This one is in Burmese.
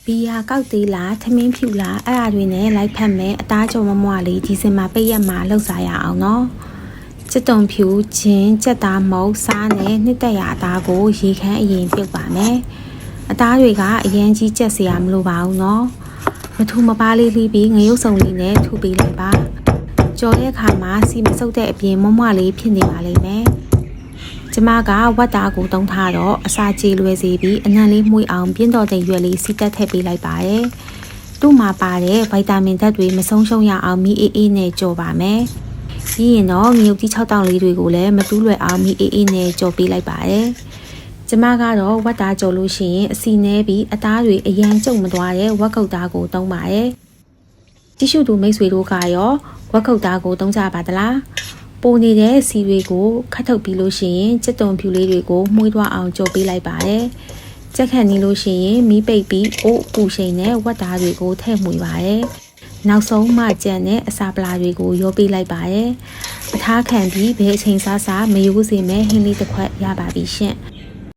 ဘီယာကောက်သေးလားထမင်းဖြူလားအဲ့ဒါတွေနဲ့လိုက်ဖက်မယ်အသားကြုံမမွားလေးဒီစင်မှာပိတ်ရက်မှာလှုပ်စားရအောင်နော်စက်တုံဖြူချင်းကြက်သားမုတ်စားနဲ့နှစ်သက်ရအသားကိုရေခမ်းအရင်ပြုတ်ပါမယ်အသားတွေကအရင်ကြီးကြက်စရာမလိုပါဘူးနော်မထူမပါလေးလေးပြီးငရုတ်စုံလေးနဲ့ထူပေးလိုက်ပါကြော်တဲ့အခါမှာစီမဆုပ်တဲ့အပြင်မမွားလေးဖြစ်နေပါလိမ့်မယ်ကျမကဝတ်သားကိုတုံးထားတော့အစာကြေလွယ်စေပြီးအနံ့လေးမှုေးအောင်ပြင်းတော်တဲ့ရွက်လေးစီတက်ထည့်ပေးလိုက်ပါတယ်။သူ့မှာပါတဲ့ဗိုက်တာမင်ဓာတ်တွေမဆုံးရှုံးရအောင်မီအေးအေးနဲ့ကြော်ပါမယ်။ပြီးရင်တော့ငရုတ်ကြီး6တောင်လေးတွေကိုလည်းမတူးလွယ်အောင်မီအေးအေးနဲ့ကြော်ပေးလိုက်ပါတယ်။ကျမကတော့ဝတ်သားကြော်လို့ရှိရင်အစီနဲပြီးအသားတွေအရန်ကျုံမသွားတဲ့ဝက်ကုတ်သားကိုတုံးပါတယ်။တိရှုသူမိတ်ဆွေတို့ကရောဝက်ကုတ်သားကိုတုံးကြပါသလား။ပိုနေတဲ့စီတွေကိုခတ်ထုတ်ပြီးလို့ရှိရင်ကြက်တုံဖြူလေးတွေကိုမှုေးသွားအောင်ကြော်ပေးလိုက်ပါတယ်။ကြက်ခန့်နေလို့ရှိရင်မီးပိတ်ပြီးအိုးပူရှိန်နဲ့ဝက်သားတွေကိုထည့်မှုေးပါတယ်။နောက်ဆုံးမှကြံနဲ့အစာပလာတွေကိုရောပေးလိုက်ပါတယ်။အထားခံပြီးဘဲအချိန်စားမယိုးစေမဲ့ဟင်းလေးတစ်ခွက်ရပါပြီရှင့်။